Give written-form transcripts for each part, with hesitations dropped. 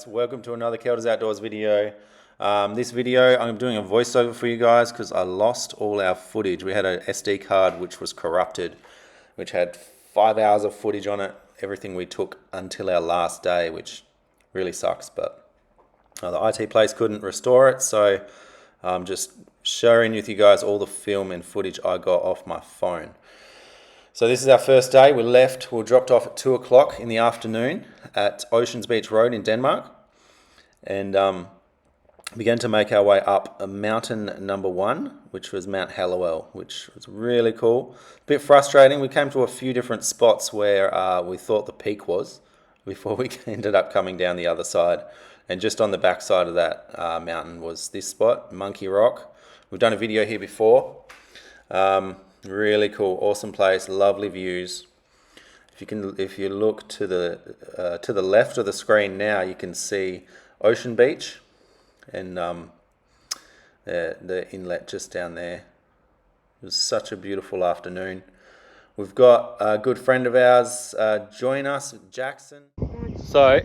guys, welcome to another Kelders Outdoors video. This video I'm doing a voiceover for you guys because I lost all our footage. We had an SD card which was corrupted, which had 5 hours of footage on it, everything we took until our last day, which really sucks, but the IT place couldn't restore it, so I'm just sharing with you guys all the film and footage I got off my phone. So this is our first day. We dropped off at 2 o'clock in the afternoon at Oceans Beach Road in Denmark, and began to make our way up a mountain number 1, which was Mount Hallowell, which was really cool. A bit frustrating. We came to a few different spots where we thought the peak was before we ended up coming down the other side. And just on the back side of that mountain was this spot, Monkey Rock. We've done a video here before. Really cool, awesome place, lovely views. If you look to the left of the screen now, you can see Ocean Beach and the inlet just down there. It was such a beautiful afternoon. We've got a good friend of ours join us, Jackson. So,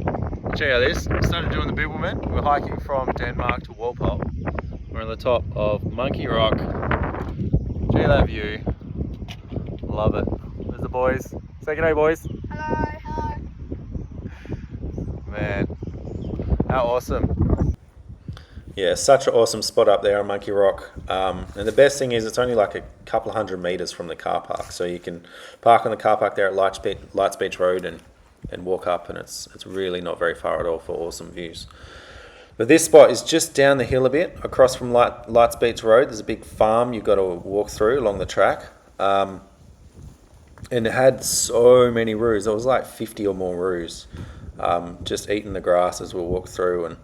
check out this. We started doing the Bibbulmun. We're hiking from Denmark to Walpole. We're on the top of Monkey Rock. Check out that view. Love it. There's the boys. Say good day, boys. Hello. Hello. Man, how awesome. Yeah, such an awesome spot up there on Monkey Rock. And the best thing is it's only like a couple of 100 meters from the car park. So you can park on the car park there at Lights Beach Road and walk up, and it's really not very far at all for awesome views. But this spot is just down the hill a bit, across from Lights Beach Road. There's a big farm you've got to walk through along the track. And it had so many roos. There was like 50 or more roos, just eating the grass as we walk through. And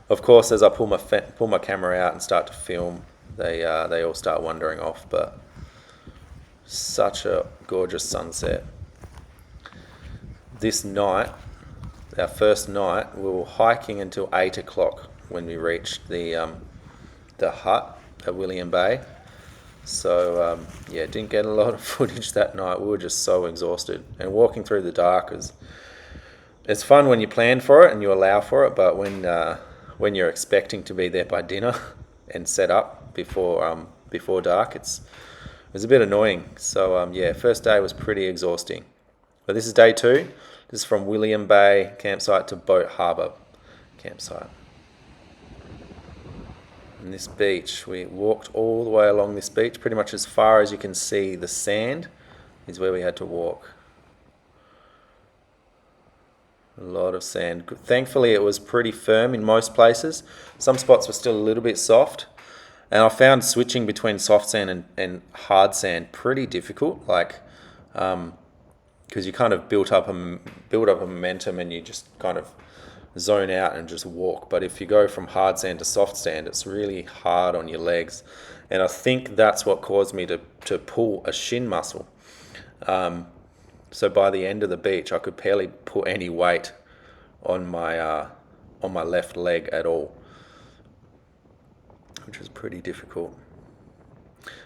of course, as I pull my camera out and start to film, they all start wandering off. But such a gorgeous sunset. This night, our first night, we were hiking until 8 o'clock when we reached the hut at William Bay. So yeah, didn't get a lot of footage that night. We were just so exhausted, and walking through the dark it's fun when you plan for it and you allow for it, but when you're expecting to be there by dinner and set up before dark, it was a bit annoying. So yeah, first day was pretty exhausting. But this is day 2. This is from William Bay campsite to Boat Harbour campsite. And this beach, we walked all the way along this beach, pretty much as far as you can see the sand is where we had to walk. A lot of sand. Thankfully it was pretty firm in most places. Some spots were still a little bit soft. And I found switching between soft sand and hard sand pretty difficult, like because you kind of build up a momentum and you just kind of zone out and just walk. But if you go from hard sand to soft sand, it's really hard on your legs, and I think that's what caused me to pull a shin muscle. So by the end of the beach, I could barely put any weight on my left leg at all, which was pretty difficult.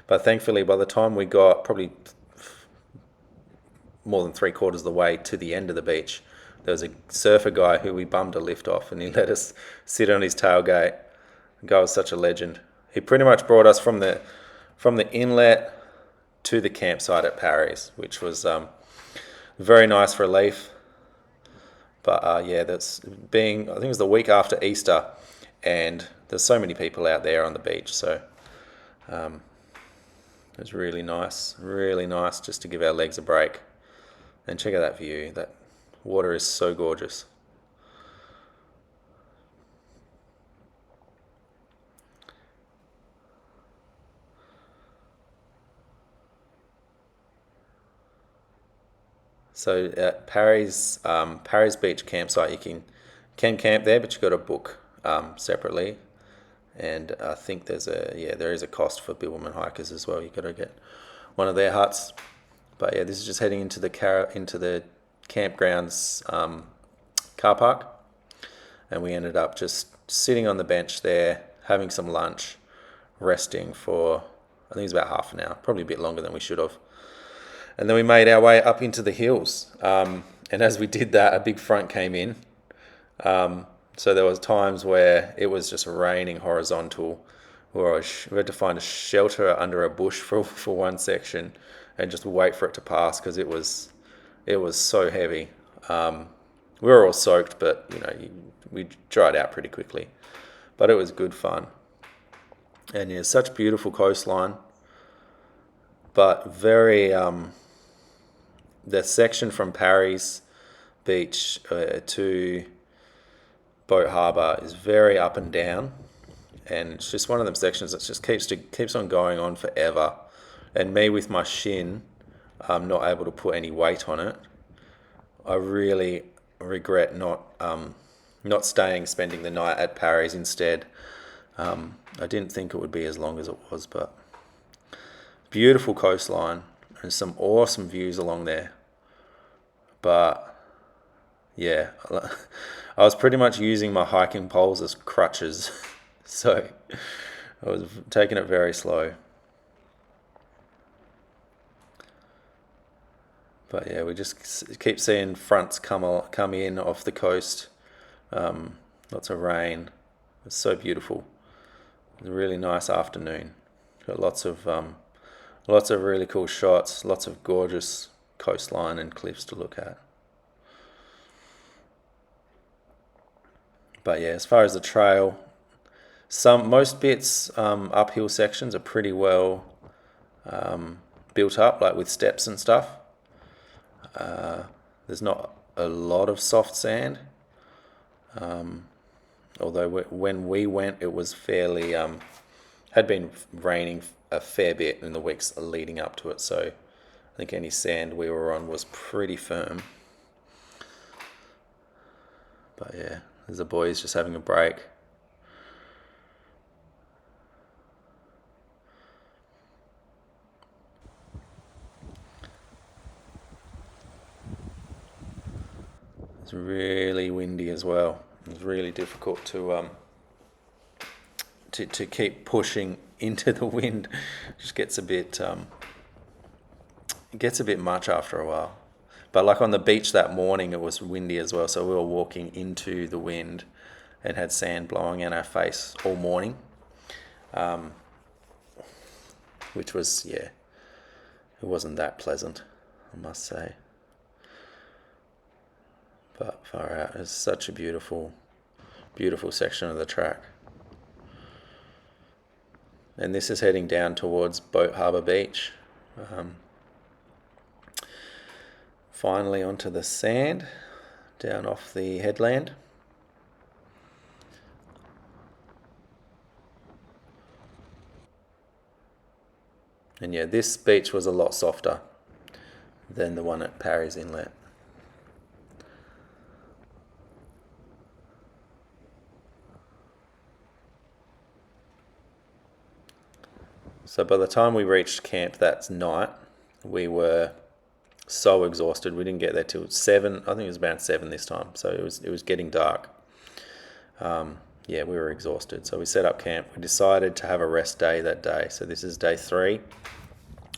But thankfully, by the time we got probably more than 3/4 of the way to the end of the beach, there was a surfer guy who we bummed a lift off, and he let us sit on his tailgate. The guy was such a legend. He pretty much brought us from the inlet to the campsite at Parry's, which was very nice relief. But yeah, I think it was the week after Easter, and there's so many people out there on the beach, so it was really nice just to give our legs a break. And check out that view. That water is so gorgeous. So at Parry's Beach campsite, you can camp there, but you've got to book separately. And I think there is a cost for Bibbulmun hikers as well. You've got to get one of their huts. But yeah, this is just heading into the campground's car park, and we ended up just sitting on the bench there, having some lunch, resting for, I think it was about half an hour, probably a bit longer than we should have. And then we made our way up into the hills. And as we did that, a big front came in. So there was times where it was just raining horizontal, where we had to find a shelter under a bush for one section and just wait for it to pass because it was so heavy. We were all soaked, but we dried out pretty quickly. But it was good fun. And yeah, such beautiful coastline. But very the section from Parry's Beach to Boat Harbour is very up and down, and it's just one of them sections that just keeps on going on forever. And me with my shin, I'm not able to put any weight on it. I really regret not spending the night at Parry's instead. I didn't think it would be as long as it was, but beautiful coastline and some awesome views along there. But yeah, I was pretty much using my hiking poles as crutches, so I was taking it very slow. But yeah, we just keep seeing fronts come in off the coast. Lots of rain. It's so beautiful. It was a really nice afternoon. Got lots of really cool shots. Lots of gorgeous coastline and cliffs to look at. But yeah, as far as the trail, most bits, uphill sections are pretty well built up, like with steps and stuff. There's not a lot of soft sand, although when we went, it was fairly had been raining a fair bit in the weeks leading up to it, so I think any sand we were on was pretty firm. But yeah, there's the boys just having a break. It's really windy as well. It's really difficult to keep pushing into the wind. It just gets a bit much after a while. But like on the beach that morning, it was windy as well, so we were walking into the wind and had sand blowing in our face all morning, which was, yeah, it wasn't that pleasant, I must say. But far out, it's such a beautiful section of the track. And this is heading down towards Boat Harbour Beach. Finally onto the sand, down off the headland. And yeah, this beach was a lot softer than the one at Irwin Inlet. So by the time we reached camp that night, we were so exhausted. We didn't get there till 7. I think it was about 7 this time. So it was getting dark. Yeah, we were exhausted. So we set up camp. We decided to have a rest day that day. So this is day 3.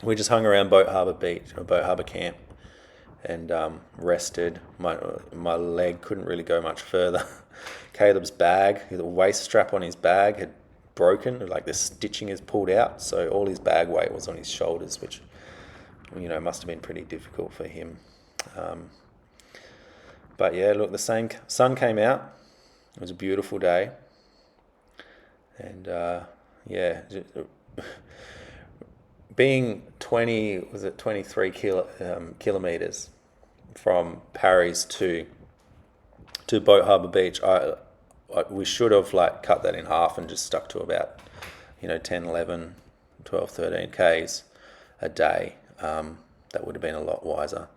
We just hung around Boat Harbour Beach or Boat Harbour Camp and rested. My leg couldn't really go much further. Caleb's bag, the waist strap on his bag had broken. Like the stitching is pulled out. So all his bag weight was on his shoulders, which must have been pretty difficult for him. But yeah, look, the sun came out. It was a beautiful day. And yeah, being 23 kilometers from Parry's to Boat Harbour Beach, we should have cut that in half and just stuck to about 10, 11, 12, 13 Ks a day. That would have been a lot wiser.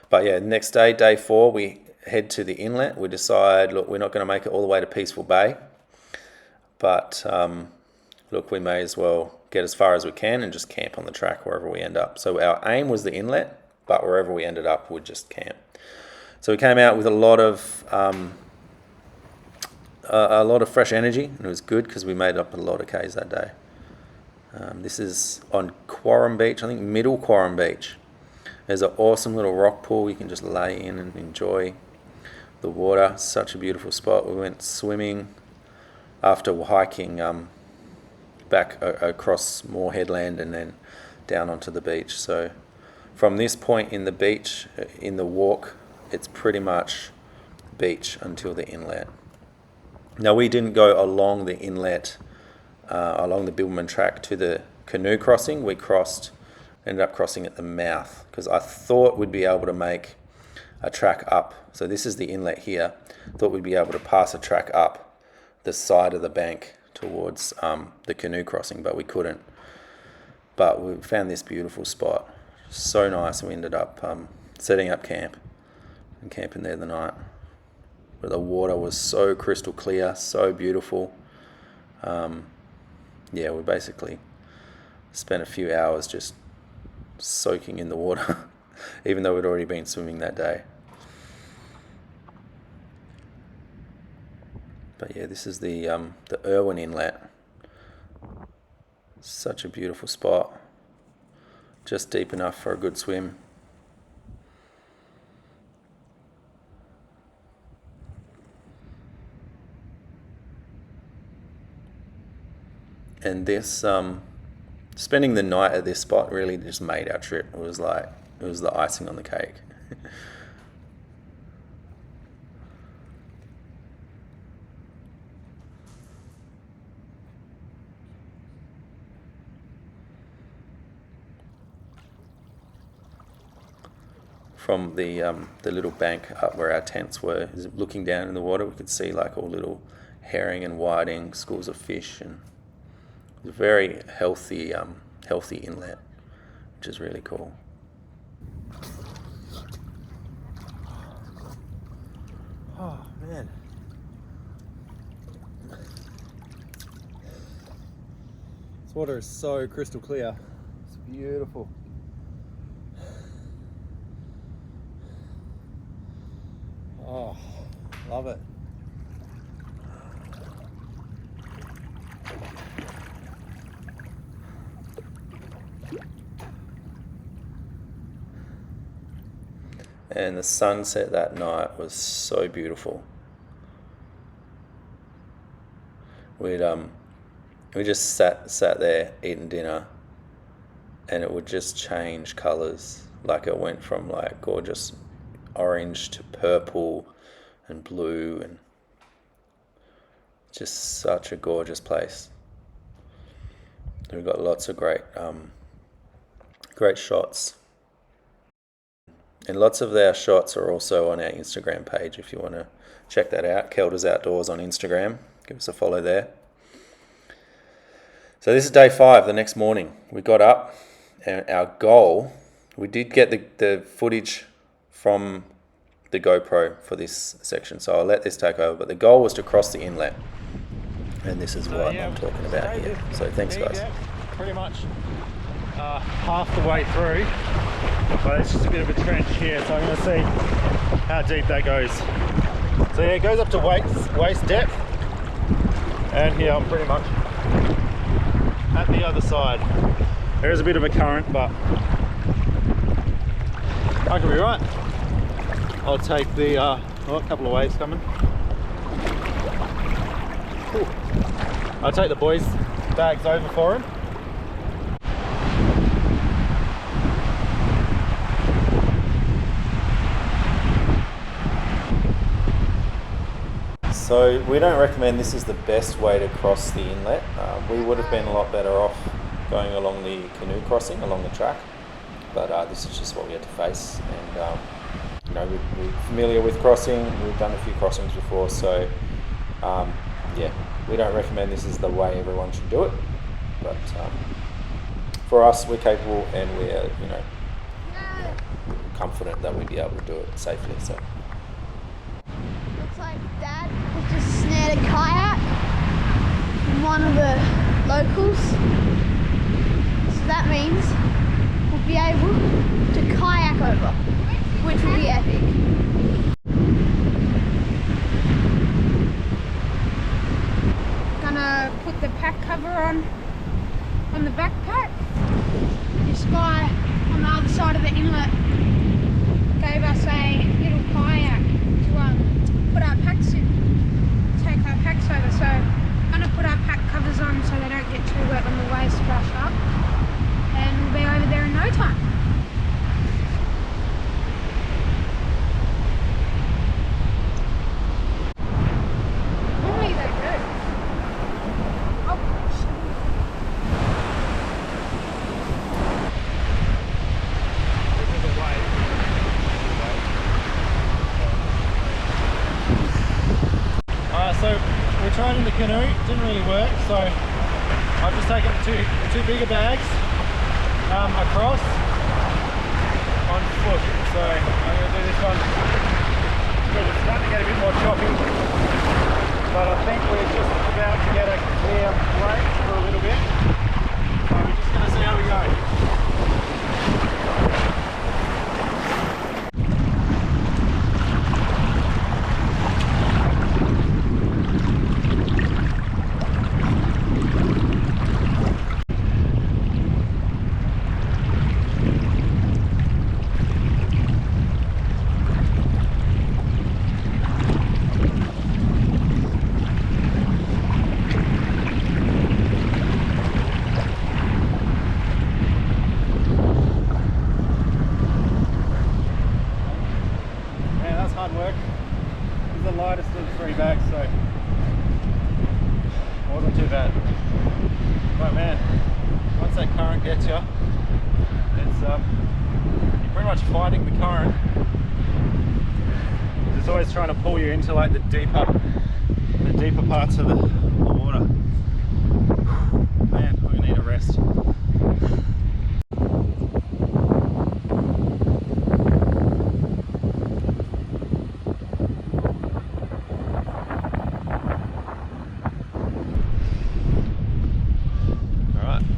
But yeah, next day, day 4, we head to the inlet. We decide, look, we're not going to make it all the way to Peaceful Bay, but look, we may as well get as far as we can and just camp on the track wherever we end up. So our aim was the inlet, but wherever we ended up, we'd just camp. So we came out with a lot of fresh energy, and it was good because we made up a lot of Ks that day. This is on Quarram Beach, I think Middle Quarram Beach. There's an awesome little rock pool you can just lay in and enjoy the water. Such a beautiful spot. We went swimming after hiking back across Moore Headland and then down onto the beach. So from this point in the beach, in the walk, it's pretty much beach until the inlet. Now we didn't go along the inlet, along the Bibbulmun track to the canoe crossing. We ended up crossing at the mouth because I thought we'd be able to make a track up. So this is the inlet here. Thought we'd be able to pass a track up the side of the bank towards the canoe crossing, but we couldn't. But we found this beautiful spot. So nice, and we ended up setting up camp and camping there the night. But the water was so crystal clear, so beautiful. Yeah, we basically spent a few hours just soaking in the water, even though we'd already been swimming that day. But yeah, this is the Irwin Inlet. Such a beautiful spot. Just deep enough for a good swim. And this, spending the night at this spot really just made our trip. It was the icing on the cake. From the little bank up where our tents were, looking down in the water, we could see like all little herring and whiting, schools of fish, and it was a very healthy inlet, which is really cool. Oh man. This water is so crystal clear. It's beautiful. Oh, love it. And the sunset that night was so beautiful. We just sat there eating dinner, and it would just change colours. Like it went from like gorgeous orange to purple and blue, and just such a gorgeous place. We've got lots of great shots, and lots of our shots are also on our Instagram page if you want to check that out. Kelda's Outdoors on Instagram. Give us a follow there. So this is day 5. The next morning we got up, and our goal, we did get the footage from the GoPro for this section, so I'll let this take over, but the goal was to cross the inlet, and this is what I'm talking about here. So thanks guys. Pretty much half the way through, but it's just a bit of a trench here, so I'm going to see how deep that goes. So yeah, it goes up to waist depth, and here I'm pretty much at the other side. There is a bit of a current, but I could be right. I'll take the, a couple of waves coming. Ooh. I'll take the boys' bags over for him. So we don't recommend this is the best way to cross the inlet. We would have been a lot better off going along the canoe crossing, along the track, but this is just what we had to face. And you know, we're familiar with crossing, we've done a few crossings before, so yeah, we don't recommend this is the way everyone should do it, but for us, we're capable, and we're you know confident that we'd be able to do it safely. So looks like Dad has just snared a kayak from one of the locals, so that means we'll be able to kayak over, which will be epic. Gonna put the pack cover on the backpack. This guy on the other side of the inlet gave us a little kayak to put our packs in, take our packs over. So I'm gonna put our pack covers on so they don't get too wet when the waves splash up, and we'll be over there in no time. Normally they do. Oh, shit. So we tried in the canoe, didn't really work, so I've just taken two bigger bags across on foot. So I'm going to do this one. It's starting to get a bit more choppy, but I think we're just about to get a clear break for a little bit. So we're just going to see how we go. Work. This is the lightest of the 3 bags, so it wasn't too bad. But man, once that current gets you, it's you're pretty much fighting the current. It's always trying to pull you into like the deeper parts of the water. Man, I'm gonna need a rest.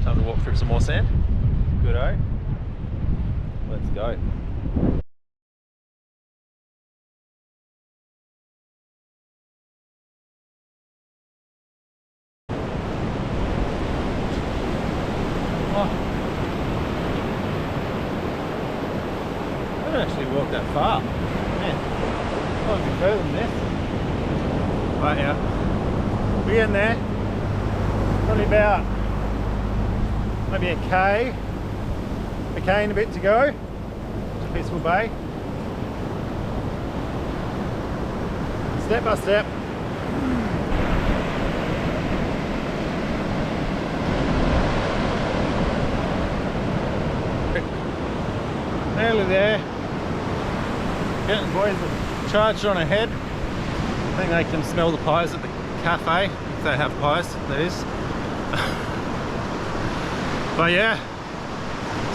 Time to walk through some more sand. Good-o. Let's go. Oh. I don't actually walk that far. Man, I'll be further than this. Right, yeah. We're getting there. Probably about maybe a K and a bit to go to Peaceful Bay. Step by step. Nearly there. Getting boys are charged on ahead. I think they can smell the pies at the cafe, if they have pies, that is. But yeah,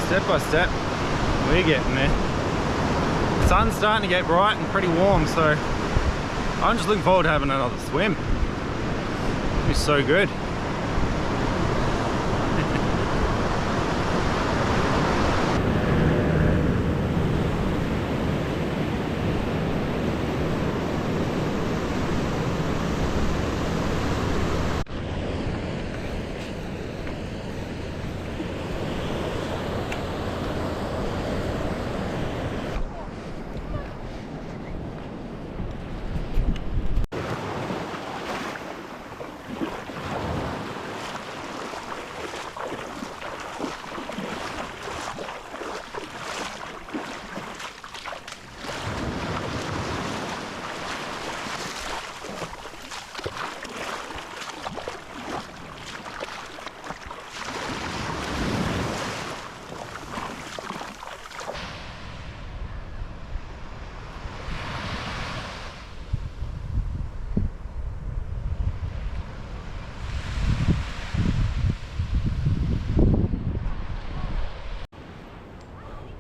step by step, we're getting there. The sun's starting to get bright and pretty warm, so I'm just looking forward to having another swim. It'll be so good.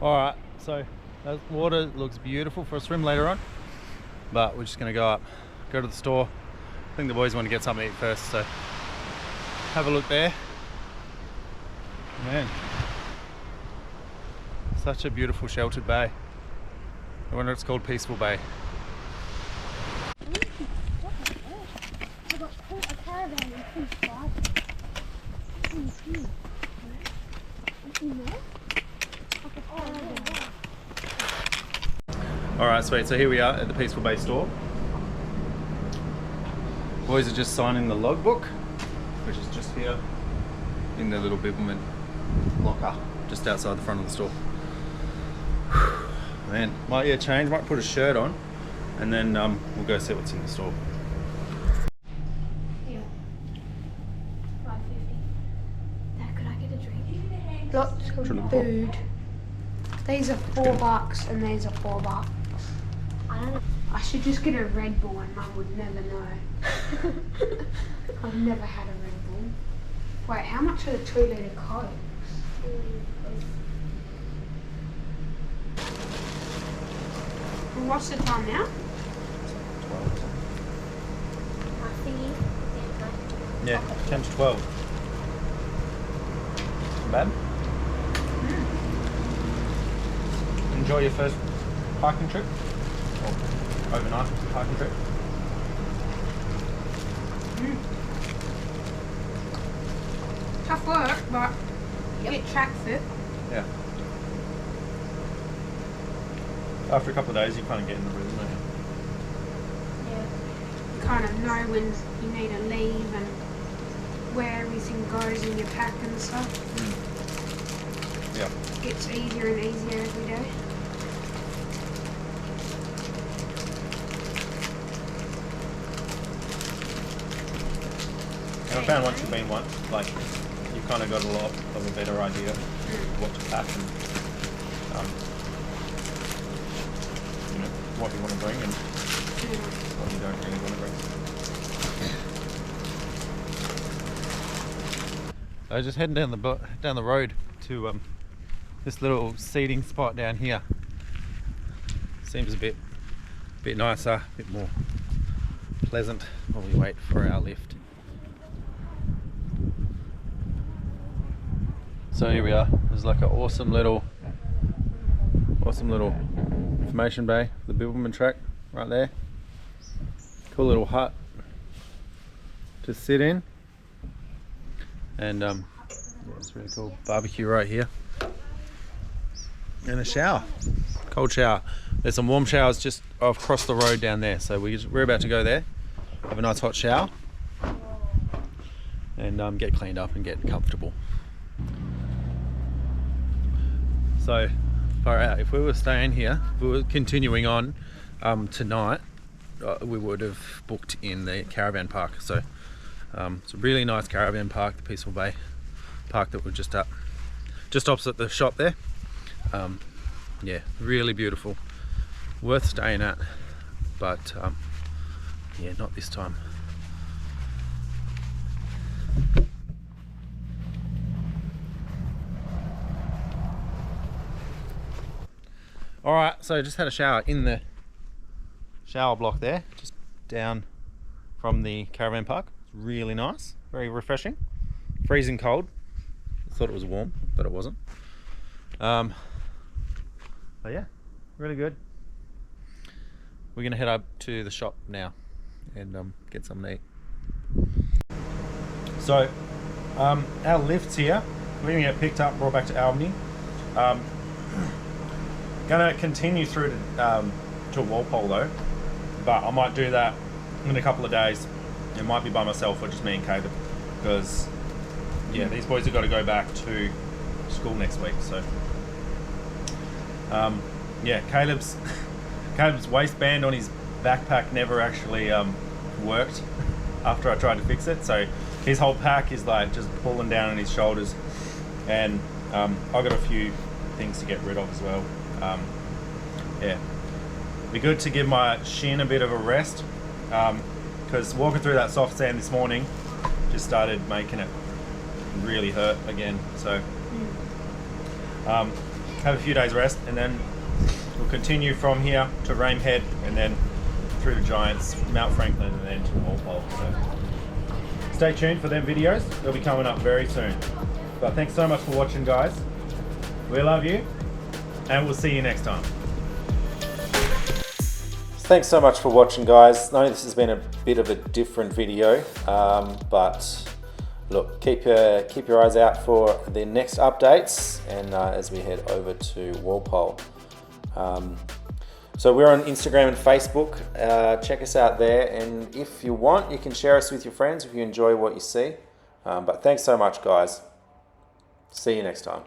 Alright, so that water looks beautiful for a swim later on, but we're just going to go up, go to the store. I think the boys want to get something to eat first, so have a look there. Man, such a beautiful sheltered bay. I wonder if it's called Peaceful Bay. Alright, sweet, so here we are at the Peaceful Bay store. Boys are just signing the logbook, which is just here in the little Bibbulmun locker, just outside the front of the store. Man, might change, might put a shirt on, and then we'll go see what's in the store. Yeah. $5.50. Dad, could I get a drink? Lots of food. These are $4 and these are $4. I don't know. I should just get a Red Bull and Mum would never know. I've never had a Red Bull. Wait, how much are the 2 litre Cokes? Well, what's the time now? 12. Yeah, 10 to 12. Bad? Enjoy your first hiking trip? Or overnight hiking trip? Tough work, but you get track fit. Yeah. After a couple of days, you kind of get in the rhythm, don't you? Yeah. You kind of know when you need to leave and where everything goes in your pack and stuff. Yeah. Gets easier and easier every day. And I found once you've been one, like, you've kind of got a lot of a better idea of what to pack and, you know, what you want to bring and what you don't really want to bring. I was just heading down the road to this little seating spot down here. Seems a bit nicer, a bit more pleasant while we wait for our lift. So here we are. There's like an awesome little information bay for the Bibbulmun track right there. Cool little hut to sit in, and yeah, it's really cool. Barbecue right here, and a shower, cold shower. There's some warm showers just across the road down there, so we're about to go there, have a nice hot shower, and get cleaned up and get comfortable. So far out, if we were staying here, if we were continuing on tonight, we would have booked in the caravan park. So it's a really nice caravan park, the Peaceful Bay Park that we're just opposite the shop there. Yeah, really beautiful, worth staying at, but yeah, not this time. All right, so just had a shower in the shower block there, just down from the caravan park. It's really nice, very refreshing. Freezing cold. I thought it was warm, but it wasn't. But yeah, really good. We're gonna head up to the shop now and get something to eat. So our lift's here. We're gonna get picked up, brought back to Albany. Gonna continue through to Walpole though, but I might do that in a couple of days. It might be by myself or just me and Caleb, because yeah, these boys have got to go back to school next week. So yeah, Caleb's waistband on his backpack never actually worked after I tried to fix it. So his whole pack is like just pulling down on his shoulders, and I've got a few things to get rid of as well. Yeah, be good to give my shin a bit of a rest, because walking through that soft sand this morning just started making it really hurt again. So have a few days rest, and then we'll continue from here to Ramehead, and then through to Giants, Mount Franklin, and then to Walpole. So stay tuned for them videos. They'll be coming up very soon. But thanks so much for watching, guys. We love you, and we'll see you next time. Thanks so much for watching, guys. I know this has been a bit of a different video, but look, keep your eyes out for the next updates, and as we head over to Walpole. So we're on Instagram and Facebook. Check us out there, and if you want, you can share us with your friends if you enjoy what you see. But thanks so much, guys. See you next time.